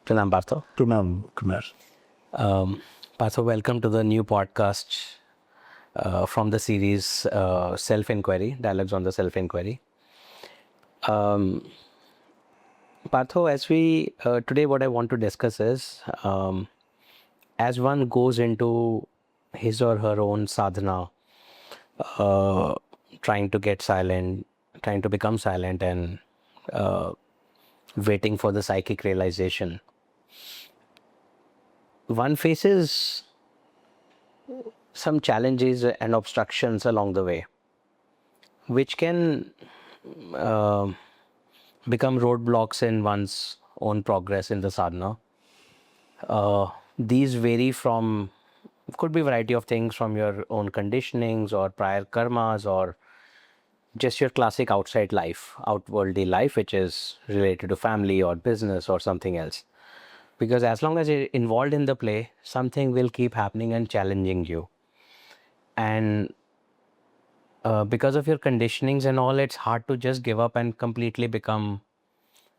Pranam, Partho. Pranam, Kumar. Partho, welcome to the new podcast from the series Self-Inquiry, Dialogues on the Self-Inquiry. Partho, as we today what I want to discuss is as one goes into his or her own sadhana, trying to get silent, trying to become silent and waiting for the psychic realization, one faces some challenges and obstructions along the way, which can uh, become roadblocks in one's own progress in the sadhana. These vary from, could be variety of things from your own conditionings or prior karmas or just your classic outside life, outworldly life, which is related to family or business or something else. Because as long as you're involved in the play, something will keep happening and challenging you. And because of your conditionings and all, it's hard to just give up and completely become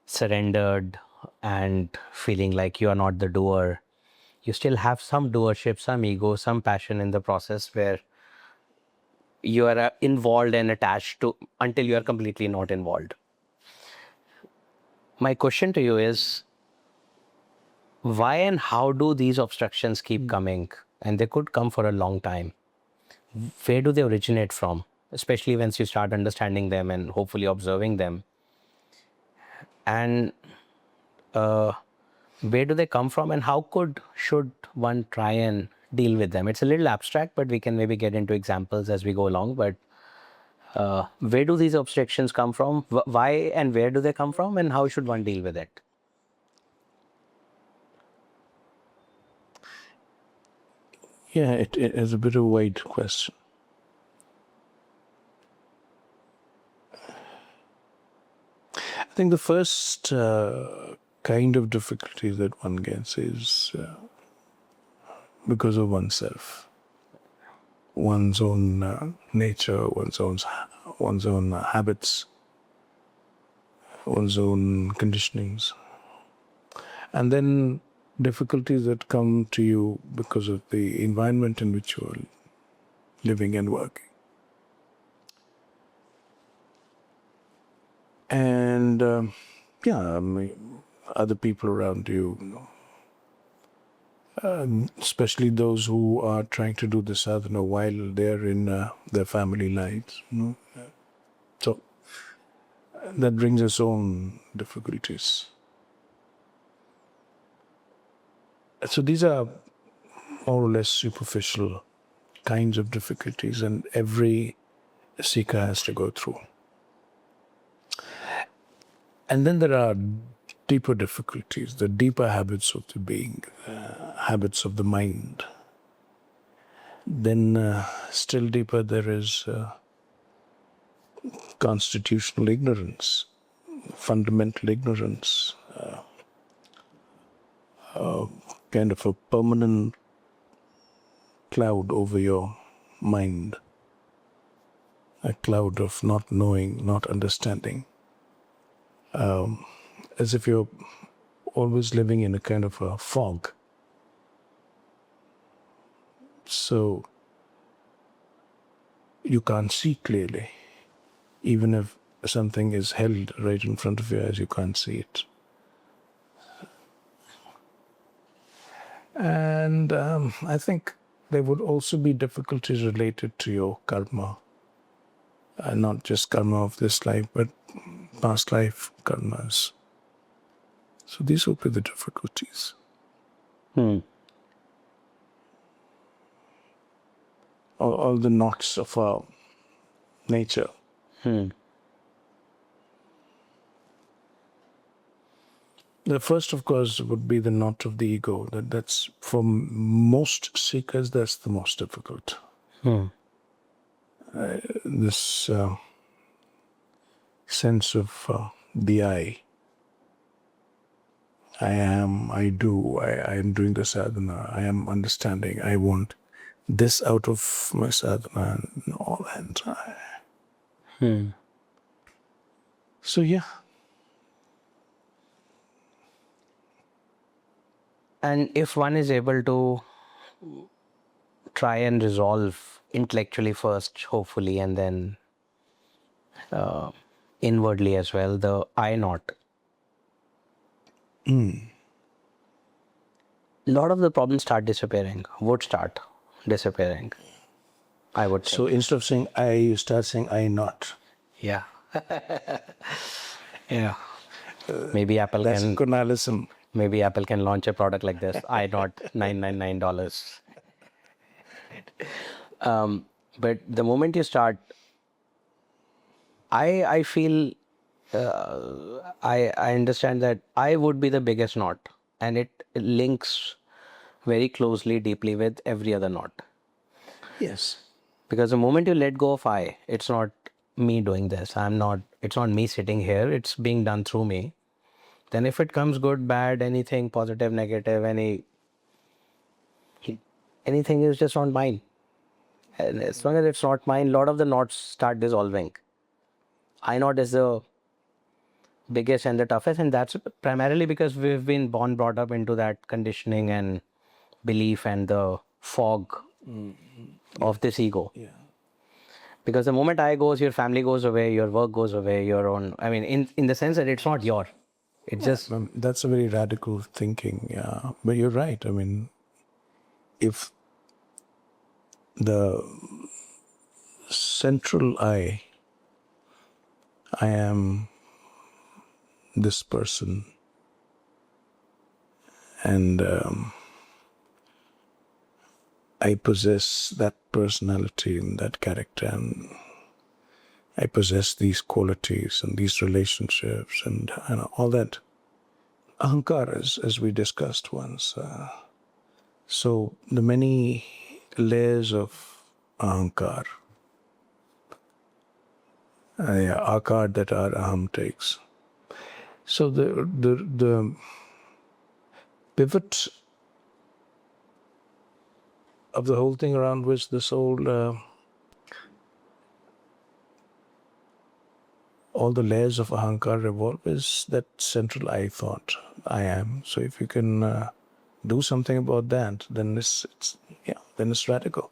surrendered and feeling like you are not the doer. You still have some doership, some ego, some passion in the process where you are involved and attached to until you are completely not involved. My question to you is, why and how do these obstructions keep coming? And they could come for a long time. Where do they originate from? Especially once you start understanding them and hopefully observing them. And where do they come from and how should one try and deal with them? It's a little abstract, but we can maybe get into examples as we go along. But where do these obstructions come from? Why and where do they come from, and how should one deal with it? Yeah, it is a bit of a wide question. I think the first kind of difficulty that one gets is because of oneself, one's own nature, one's own habits, one's own conditionings, and then difficulties that come to you because of the environment in which you are living and working. And I mean, other people around you, especially those who are trying to do the sadhana while they're in their family lives. So that brings its own difficulties. So these are more or less superficial kinds of difficulties, and every seeker has to go through. And then there are deeper difficulties, the deeper habits of the being, habits of the mind. Then still deeper there is constitutional ignorance, fundamental ignorance, kind of a permanent cloud over your mind, a cloud of not knowing, not understanding, as if you're always living in a kind of a fog. So you can't see clearly. Even if something is held right in front of your eyes, you can't see it. And I think there would also be difficulties related to your karma. Not just karma of this life, but past life karmas. So these would be the difficulties. All the knots of our nature. The first, of course, would be the knot of the ego. That's for most seekers, that's the most difficult. This sense of the I. I am, I do, I am doing the sadhana, I am understanding, I want this out of my sadhana and all that. So yeah. And if one is able to try and resolve intellectually first, hopefully, and then inwardly as well, the I not. A lot of the problems would start disappearing, I would So think. instead of saying I, you start saying I not. Yeah. Yeah. Maybe Apple That's can Kunalism. maybe Apple can launch a product like this. I not $999. But the moment you start, I feel I understand that I would be the biggest knot, and it links very closely, deeply with every other knot. Yes. Because the moment you let go of I, it's not me doing this. It's not me sitting here. It's being done through me. Then if it comes good, bad, anything, positive, negative, anything is just not mine. And as long as it's not mine, a lot of the knots start dissolving. I knot is the biggest and the toughest, and that's primarily because we've been brought up into that conditioning and belief and the fog of this ego. Yeah. Because the moment I goes, your family goes away, your work goes away, your own. I mean, in the sense that it's not your. It's just That's a very radical thinking. Yeah. But you're right. I mean, if the central I am this person, and I possess that personality and that character, and I possess these qualities and these relationships and all that. Ahankar, as we discussed once. So the many layers of ahankar, akar that our aham takes. So the pivot of the whole thing around which this whole all the layers of ahankar revolve is that central I thought, I am. So if you can do something about that, then then it's radical.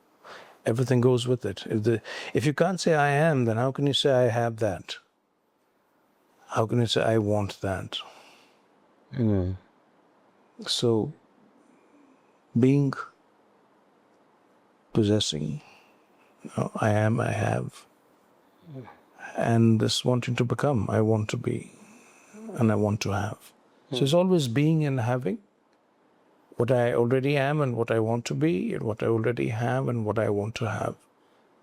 Everything goes with it. If you can't say I am, then how can you say I have that? How can you say I want that? So being, possessing, I am, I have, and this wanting to become, I want to be, and I want to have. So it's always being and having what I already am and what I want to be, and what I already have and what I want to have.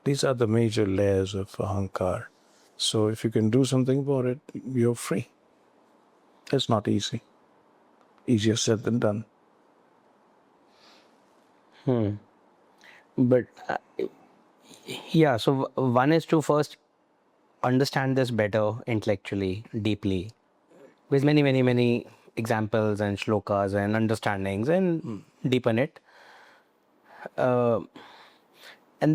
These are the major layers of ahankar. So if you can do something about it, you're free. It's not easy. Easier said than done. but yeah. So one is to first understand this better intellectually, deeply, with many examples and shlokas and understandings, and deepen it. And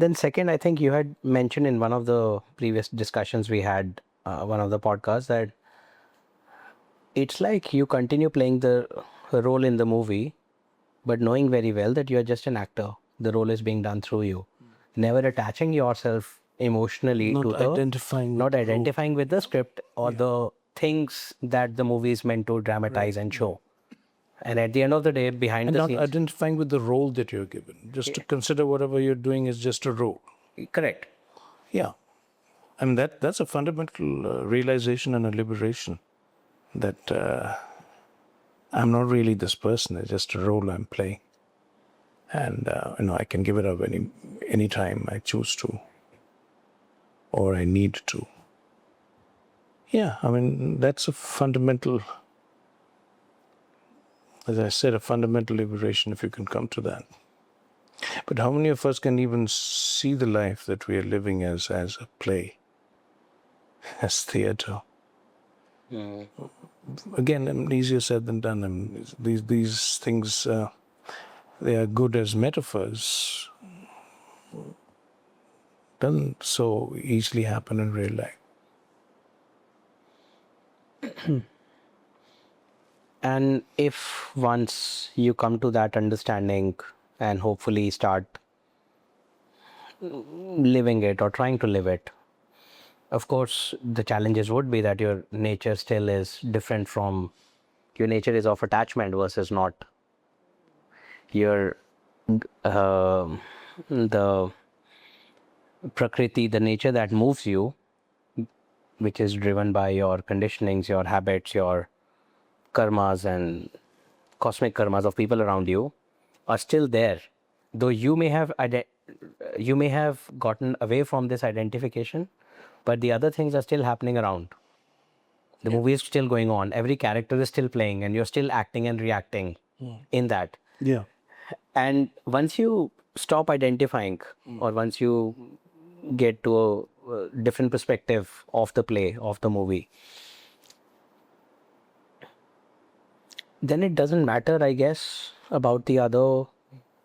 then second, I think you had mentioned in one of the previous discussions we had, one of the podcasts, that it's like you continue playing the role in the movie, but knowing very well that you're just an actor. The role is being done through you. Never attaching yourself emotionally Not to identifying with not the role. identifying with the script or the things that the movie is meant to dramatize and show. And at the end of the day, behind And the not scenes, identifying with the role that you're given. Just to consider whatever you're doing is just a role. correct. Yeah. I mean, that's a fundamental realization and a liberation that I'm not really this person. It's just a role I'm playing. And, I can give it up any time I choose to or I need to. Yeah, I mean, that's a fundamental, as I said, a fundamental liberation if you can come to that. But how many of us can even see the life that we are living as a play, as theater? Again, easier said than done. I mean, these things, they are good as metaphors. Doesn't so easily happen in real life. And if once you come to that understanding and hopefully start living it or trying to live it, of course, the challenges would be that your nature still is different from your nature is of attachment versus not your the prakriti, the nature that moves you, which is driven by your conditionings, your habits, your karmas and cosmic karmas of people around you, are still there. Though you may have gotten away from this identification, but the other things are still happening around. The movie is still going on. Every character is still playing, and you're still acting and reacting in that. Yeah. And once you stop identifying, or once you get to a different perspective of the play, of the movie, then it doesn't matter, I guess, about the other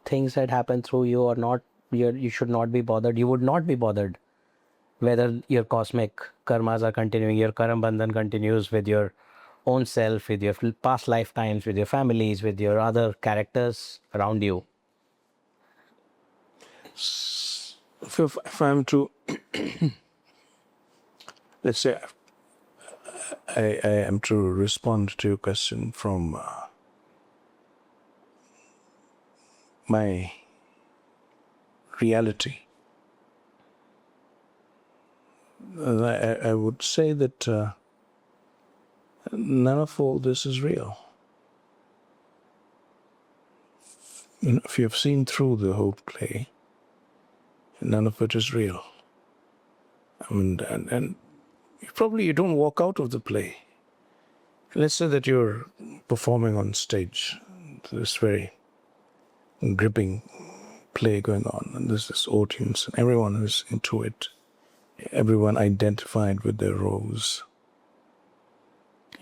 things that happen through you or not. You should not be bothered. You would not be bothered whether your cosmic karmas are continuing, your karam bandhan continues with your own self, with your past lifetimes, with your families, with your other characters around you. If I'm to, let's say, I am to respond to your question from my reality, I would say that none of all this is real. If you have seen through the whole play, none of it is real. I mean, and probably you don't walk out of the play. Let's say that you're performing on stage, this very gripping play going on, and there's this audience, and everyone is into it. Everyone identified with their roles,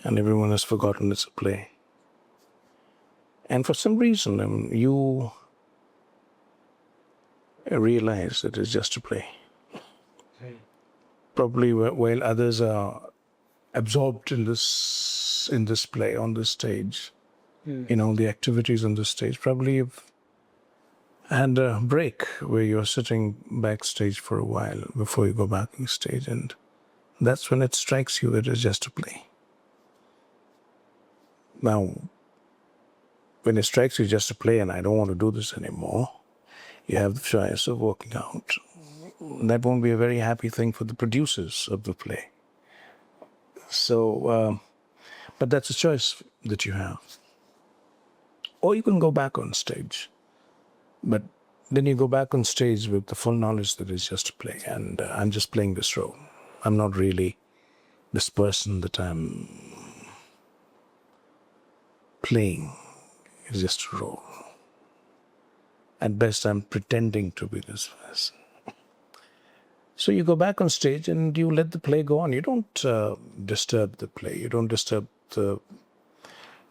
and everyone has forgotten it's a play. And for some reason, you realize that it's just a play. Probably while others are absorbed in this play on this stage, in all the activities on the stage, probably you've had a break where you're sitting backstage for a while before you go back on stage, and that's when it strikes you that it's just a play. Now, when it strikes you just a play and I don't want to do this anymore, you have the choice of walking out. That won't be a very happy thing for the producers of the play. So, but that's a choice that you have. Or you can go back on stage. But then you go back on stage with the full knowledge that it's just a play, and I'm just playing this role. I'm not really this person that I'm playing. It's just a role. At best, I'm pretending to be this person. So you go back on stage and you let the play go on. You don't disturb the play. You don't disturb the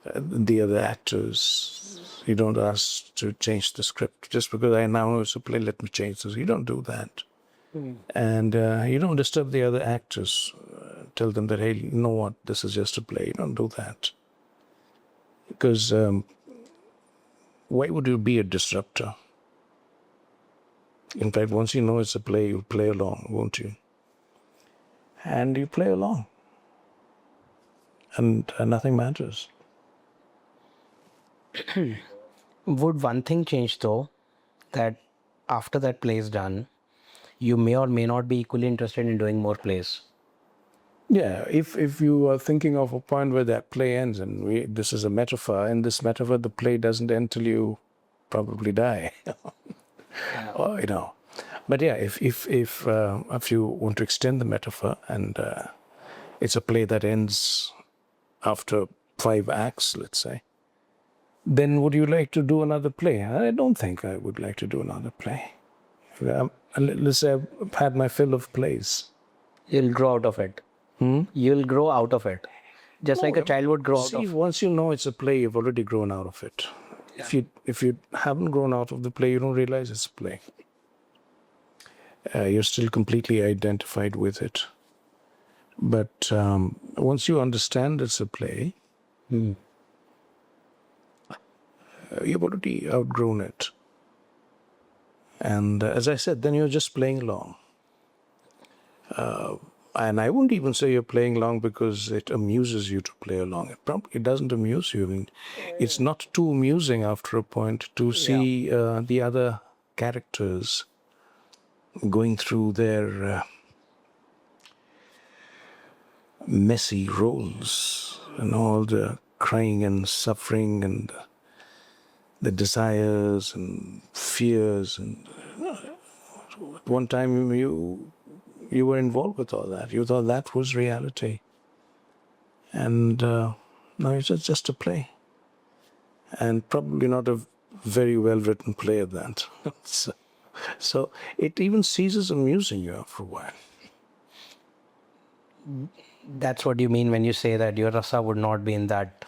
other actors. You don't ask to change the script. Just because I now know it's a play, let me change this. You don't do that. And you don't disturb the other actors. Tell them that, hey, you know what, this is just a play. You don't do that. Because why would you be a disruptor? In fact, once you know it's a play, you play along, won't you? And you play along. And nothing matters. Would one thing change though, that after that play is done, you may or may not be equally interested in doing more plays? Yeah, if you are thinking of a point where that play ends, and this is a metaphor, in this metaphor the play doesn't end till you probably die. Or, you know. But yeah, if you want to extend the metaphor, and it's a play that ends after 5 acts, let's say, then would you like to do another play? I don't think I would like to do another play. Let's say I've had my fill of plays. You'll grow out of it. You'll grow out of it. Just like a child would grow out of. Once you know it's a play, you've already grown out of it. Yeah. If you haven't grown out of the play, you don't realize it's a play. You're still completely identified with it. But once you understand it's a play, You've already outgrown it. And as I said, then you're just playing along. And I wouldn't even say you're playing along because it amuses you to play along. It probably doesn't amuse you. I mean, it's not too amusing after a point to see the other characters going through their messy roles and all the crying and suffering and the desires and fears. And at one time you were involved with all that. You thought that was reality. And now it's just a play. And probably not a very well-written play at that. So it even ceases amusing you after a while. That's what you mean when you say that your rasa would not be in that.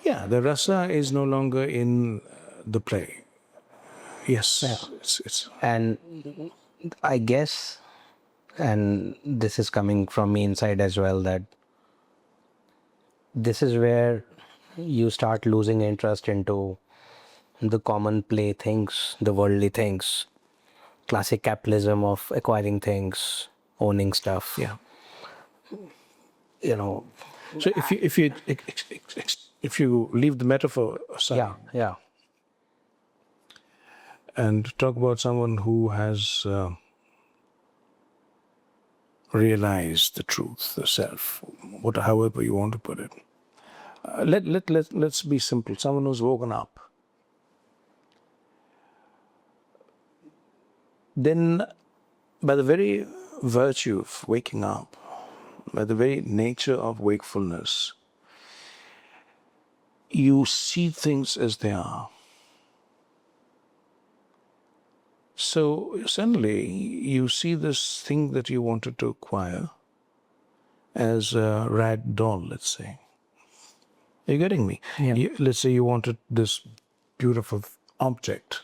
Yeah, the rasa is no longer in the play. Yes. Yeah. It's And I guess, and this is coming from me inside as well, that this is where you start losing interest into the common play things, the worldly things, classic capitalism of acquiring things, owning stuff. yeah. You know, So if you leave the metaphor aside yeah. and talk about someone who has realized the truth, the self, however you want to put it. Let's be simple. Someone who's woken up. Then, by the very virtue of waking up, by the very nature of wakefulness, you see things as they are. So suddenly you see this thing that you wanted to acquire as a rag doll, let's say. Are you getting me? Yeah. Let's say you wanted this beautiful object,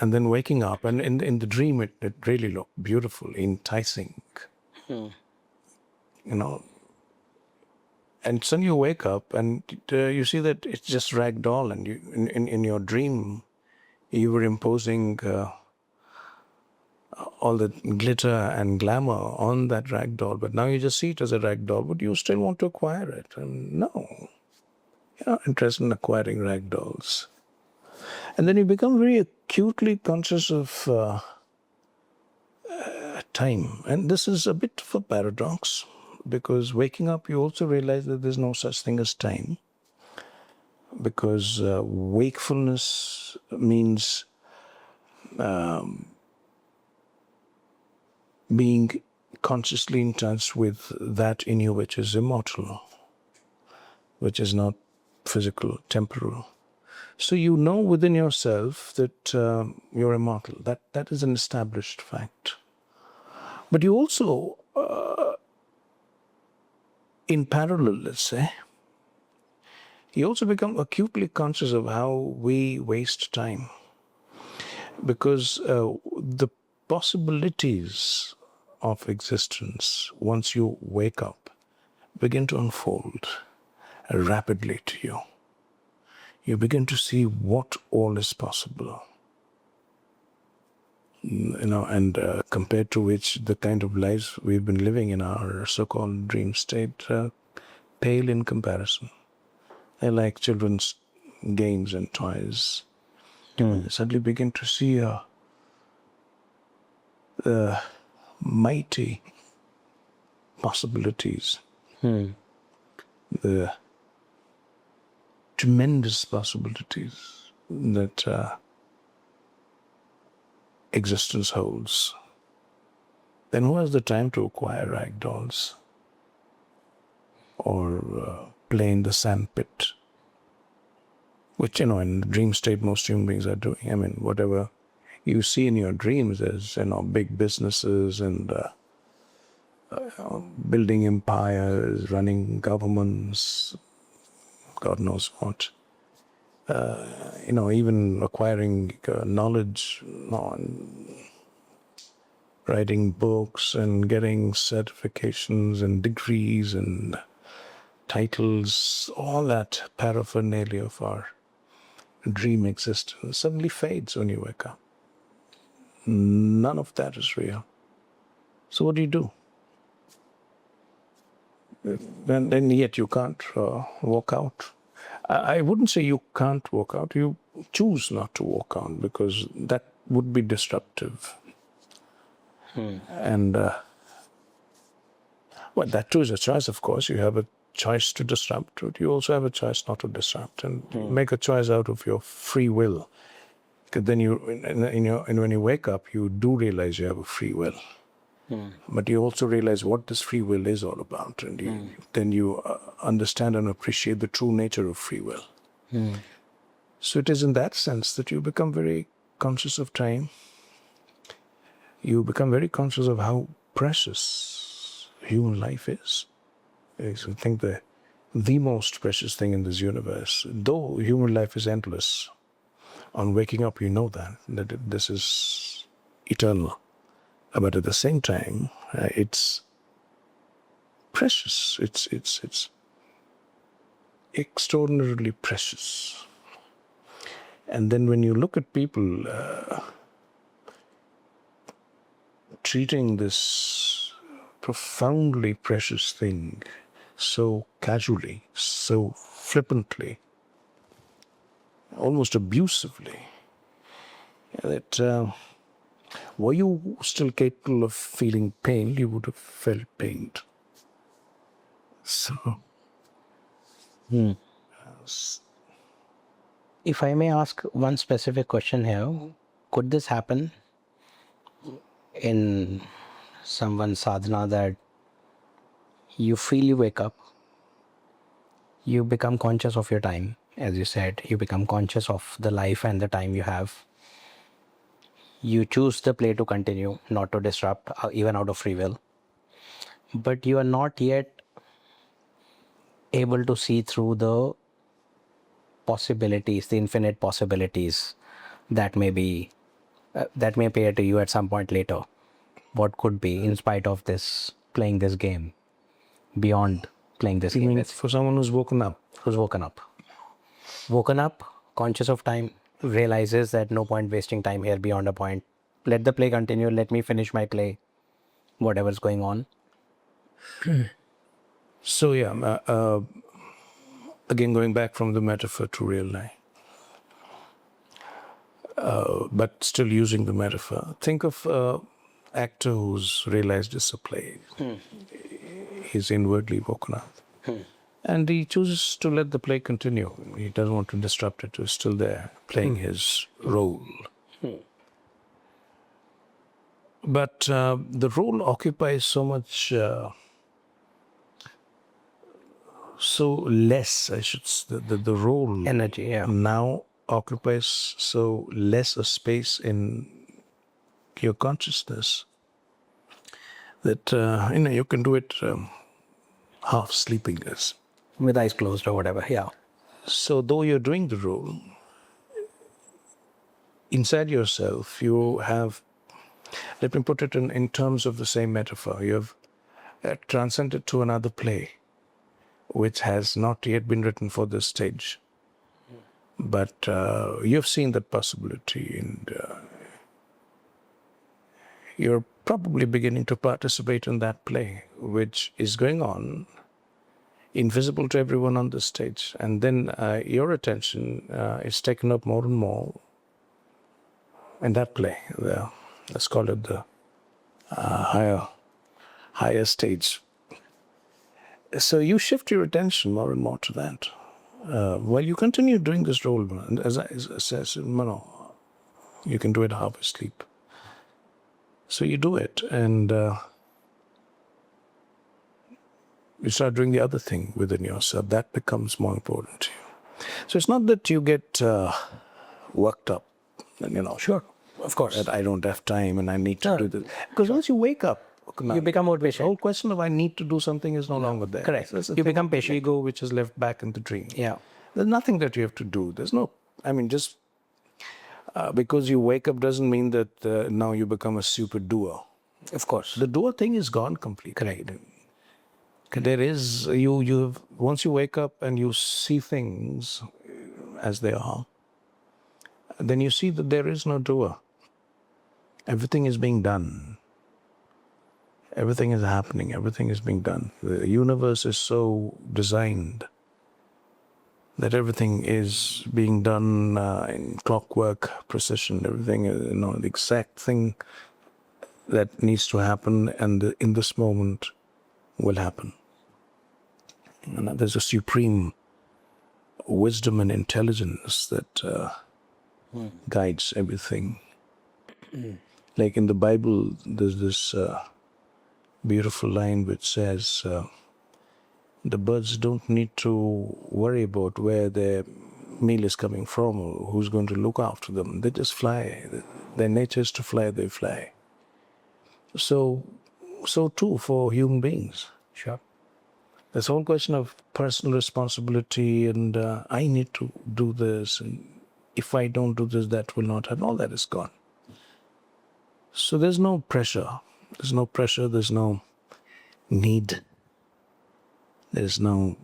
and then waking up, and in the dream it really looked beautiful, enticing. You know, and suddenly you wake up and you see that it's just rag doll, and you in your dream you were imposing all the glitter and glamour on that rag doll, but now you just see it as a rag doll, but you still want to acquire it. And no, you're not interested in acquiring rag dolls. And then you become very acutely conscious of time. And this is a bit of a paradox, because waking up you also realize that there's no such thing as time. Because wakefulness means being consciously in touch with that in you which is immortal, which is not physical, temporal. So you know within yourself that you're immortal. That is an established fact. But you also, in parallel, let's say, you also become acutely conscious of how we waste time. Because the possibilities of existence, once you wake up, begin to unfold rapidly to you. You begin to see what all is possible. And compared to which the kind of lives we've been living in our so-called dream state pale in comparison. They're like children's games and toys. You suddenly begin to see the mighty possibilities, the tremendous possibilities that existence holds. Then who has the time to acquire rag dolls or play in the sandpit, which, in the dream state most human beings are doing? I mean, whatever you see in your dreams as, big businesses and building empires, running governments, God knows what. Even acquiring knowledge, writing books and getting certifications and degrees and titles, all that paraphernalia of our dream existence suddenly fades when you wake up. None of that is real. So what do? And yet you can't walk out. I wouldn't say you can't walk out. You choose not to walk out because that would be disruptive. And well, that too is a choice, of course. You have a choice to disrupt, but you also have a choice not to disrupt, and make a choice out of your free will. Because then when you wake up, you do realize you have a free will. But you also realize what this free will is all about, and then you understand and appreciate the true nature of free will. So it is in that sense that you become very conscious of time. You become very conscious of how precious human life is. I think the most precious thing in this universe, though human life is endless, on waking up you know that this is eternal. But at the same time, it's precious. It's extraordinarily precious. And then when you look at people treating this profoundly precious thing so casually, so flippantly, almost abusively, that were you still capable of feeling pain, you would have felt pained. So, If I may ask one specific question here, could this happen in someone's sadhana that you feel you wake up, you become conscious of your time, as you said, you become conscious of the life and the time you have. You choose the play to continue, not to disrupt, even out of free will. But you are not yet able to see through the possibilities, the infinite possibilities that may be, that may appear to you at some point later. What could be, in spite of this, playing this game, beyond playing this game. For someone who's woken up. Woken up, conscious of time, realizes that no point wasting time here beyond a point. Let the play continue, let me finish my play, whatever's going on. So yeah, again going back from the metaphor to real life, but still using the metaphor. Think of an actor who's realized it's a play. He's inwardly woken up. And he chooses to let the play continue. He doesn't want to disrupt it. He's still there, playing his role. But the role occupies so much, so less, I should say, the role Energy, yeah. now occupies so less a space in your consciousness that, you can do it half sleeping. With eyes closed or whatever, yeah. So though you're doing the role, inside yourself you have, let me put it in terms of the same metaphor, you have transcended to another play which has not yet been written for this stage. But you've seen that possibility, and you're probably beginning to participate in that play, which is going on, invisible to everyone on the stage. And then your attention is taken up more and more in that play. Let's call it the higher stage. So you shift your attention more and more to that. While you continue doing this role, as I said, you can do it half asleep. So you do it, and you start doing the other thing within yourself. That becomes more important to you. So it's not that you get worked up, and Sure, of course. that I don't have time and I need to do this. Because once you wake up, You become more the patient. whole question of I need to do something is no longer there. Correct. So it's a You thing become of patient. Ego, which is left back in the dream. Yeah. There's nothing that you have to do. There's no, just because you wake up doesn't mean that now you become a super doer. Of course. The doer thing is gone completely. Correct. There is, once you wake up and you see things as they are, then you see that there is no doer. Everything is being done. Everything is happening. Everything is being done. The universe is so designed that everything is being done in clockwork precision. Everything, the exact thing that needs to happen and in this moment will happen. And there's a supreme wisdom and intelligence that guides everything. Like in the Bible, there's this beautiful line which says, the birds don't need to worry about where their meal is coming from or who's going to look after them. They just fly. Their nature is to fly, they fly. So too for human beings. Sure. This whole question of personal responsibility and I need to do this, and if I don't do this, that will not happen. All that is gone. So there's no pressure. There's no pressure. There's no need. There's no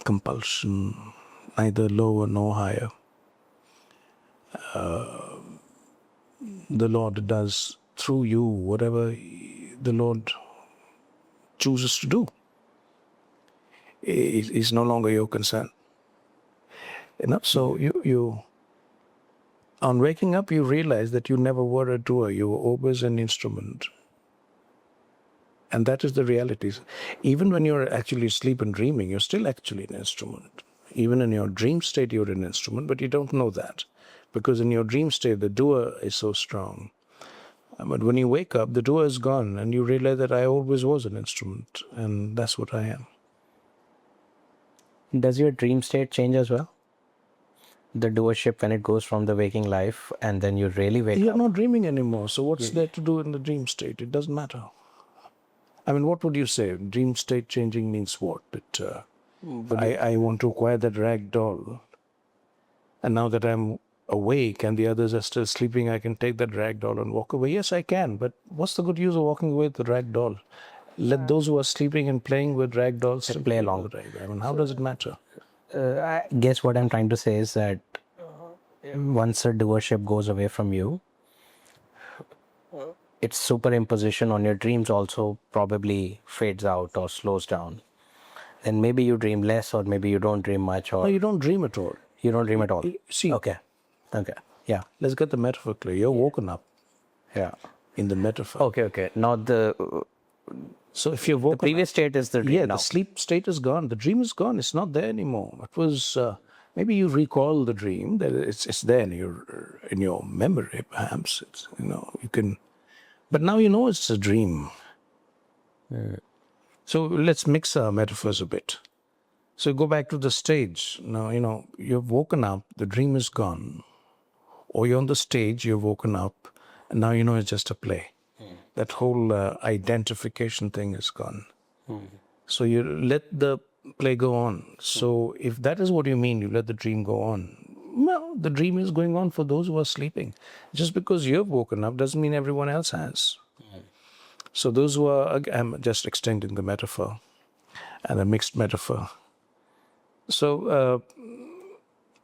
compulsion, neither lower nor higher. The Lord does through you whatever the Lord chooses to do. It is no longer your concern. So you on waking up, you realize that you never were a doer. You were always an instrument. And that is the reality. Even when you're actually asleep and dreaming, you're still actually an instrument. Even in your dream state, you're an instrument, but you don't know that. Because in your dream state, the doer is so strong. But when you wake up, the doer is gone, and you realize that I always was an instrument, and that's what I am. Does your dream state change as well? The doership, when it goes from the waking life and then you really wake You're up? not dreaming anymore, so what's there to do in the dream state? It doesn't matter. I mean, what would you say? Dream state changing means what? That I want to acquire that rag doll, and now that I'm awake and the others are still sleeping, I can take that rag doll and walk away. Yes, I can, but what's the good use of walking away with the rag doll? Let those who are sleeping and playing with rag dolls still play along. with the rag. I mean, how does it matter? I guess what I'm trying to say is that once a doership goes away from you, its superimposition on your dreams also probably fades out or slows down. Then maybe you dream less, or maybe you don't dream much, or No, you don't dream at all. you don't dream at all. See, Okay. Yeah. let's get the metaphor clear. You're woken up Yeah. in the metaphor. Okay. Not the So if you're woken previous state is the dream yeah, now. the sleep state is gone. The dream is gone. It's not there anymore. It was maybe you recall the dream that it's there in your memory. Perhaps it's you can, but now you know it's a dream. So let's mix our metaphors a bit. So go back to the stage. Now you've woken up. The dream is gone, or you're on the stage. You've woken up, and now it's just a play. That whole identification thing is gone. So you let the play go on. So if that is what you mean, you let the dream go on. Well, the dream is going on for those who are sleeping. Just because you've woken up doesn't mean everyone else has. So those who are, I'm just extending the metaphor and a mixed metaphor. So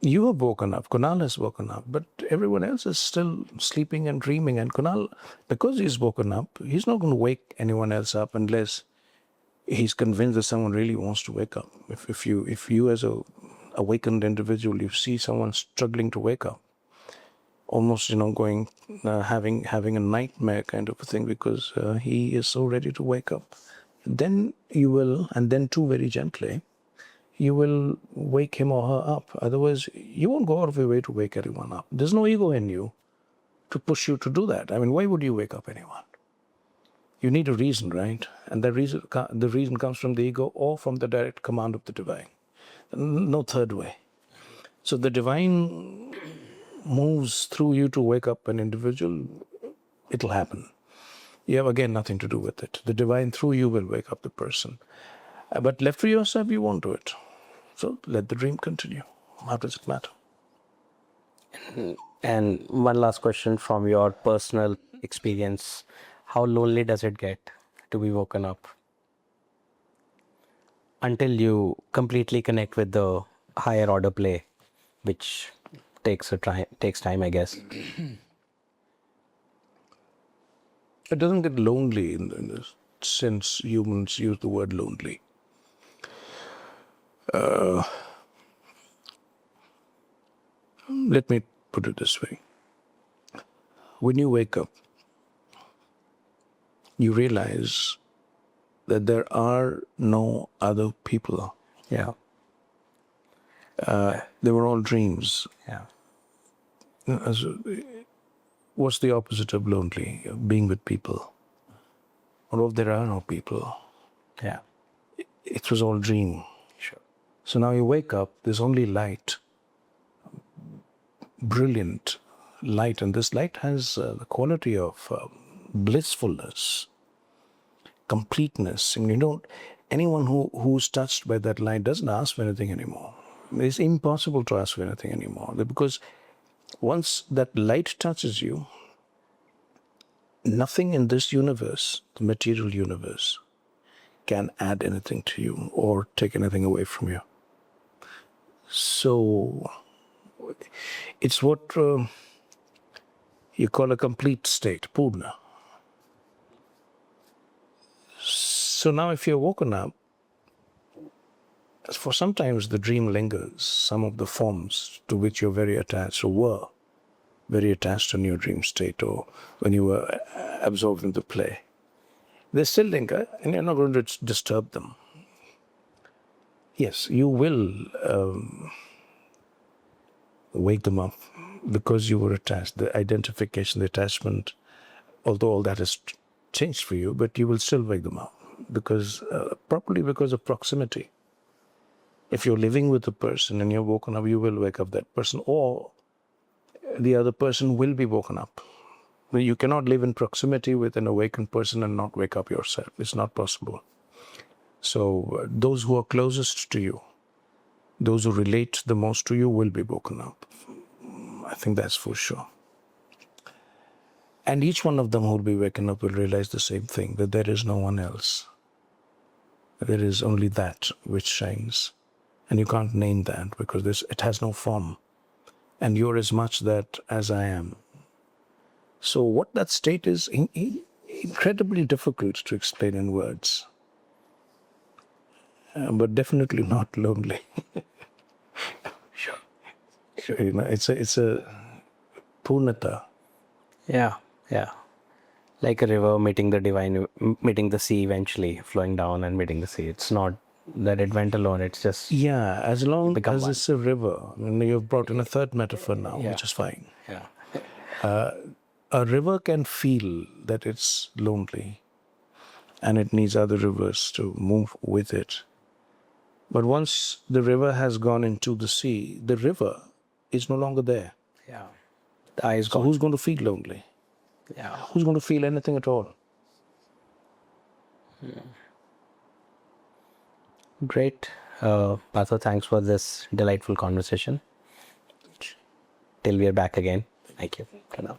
you have woken up, Kunal has woken up, but everyone else is still sleeping and dreaming. And Kunal, because he's woken up, he's not going to wake anyone else up unless he's convinced that someone really wants to wake up. If you as a awakened individual, you see someone struggling to wake up, almost going having a nightmare kind of a thing because he is so ready to wake up, then you will, and then too very gently, you will wake him or her up. Otherwise, you won't go out of your way to wake anyone up. There's no ego in you to push you to do that. I mean, why would you wake up anyone? You need a reason, right? And the reason comes from the ego or from the direct command of the divine. No third way. So the divine moves through you to wake up an individual. It'll happen. You have, again, nothing to do with it. The divine through you will wake up the person. But left to yourself, you won't do it. So let the dream continue. How does it matter? And one last question from your personal experience. How lonely does it get to be woken up? Until you completely connect with the higher order play, which takes time, I guess. It doesn't get lonely in the sense humans use the word lonely. Let me put it this way. When you wake up, you realize that there are no other people. Yeah. They were all dreams. Yeah. What's the opposite of lonely? Being with people. Or if there are no people, Yeah. it was all dream. Sure. So now you wake up, there's only light, brilliant light, and this light has the quality of blissfulness, completeness. And anyone who's touched by that light doesn't ask for anything anymore. It's impossible to ask for anything anymore, because once that light touches you, nothing in this universe, the material universe, can add anything to you or take anything away from you. So it's what you call a complete state, purna. So now if you're woken up, for sometimes the dream lingers, some of the forms to which you're very attached or were very attached in your dream state, or when you were absorbed in the play. They still linger, and you're not going to disturb them. Yes, you will wake them up because you were attached. The identification, the attachment, although all that has changed for you, but you will still wake them up because probably because of proximity. If you're living with a person and you're woken up, you will wake up that person, or the other person will be woken up. You cannot live in proximity with an awakened person and not wake up yourself. It's not possible. So those who are closest to you, those who relate the most to you, will be woken up. I think that's for sure. And each one of them who will be waken up will realize the same thing, that there is no one else. There is only that which shines. And you can't name that because it has no form. And you're as much that as I am. So what that state is, incredibly difficult to explain in words. But definitely not lonely. Sure. It's a purnata. Yeah. Yeah. Like a river meeting the divine, meeting the sea eventually, flowing down and meeting the sea. It's not that it went alone. It's just Yeah, as long as one. it's a river. I mean, you've brought in a third metaphor now, Yeah. which is fine. Yeah. A river can feel that it's lonely and it needs other rivers to move with it. But once the river has gone into the sea, the river is no longer there. Yeah. The eye is So gone. who's going to feel lonely? Yeah. Who's going to feel anything at all? Great. Partho, thanks for this delightful conversation. Till we are back again. Thank you. For now.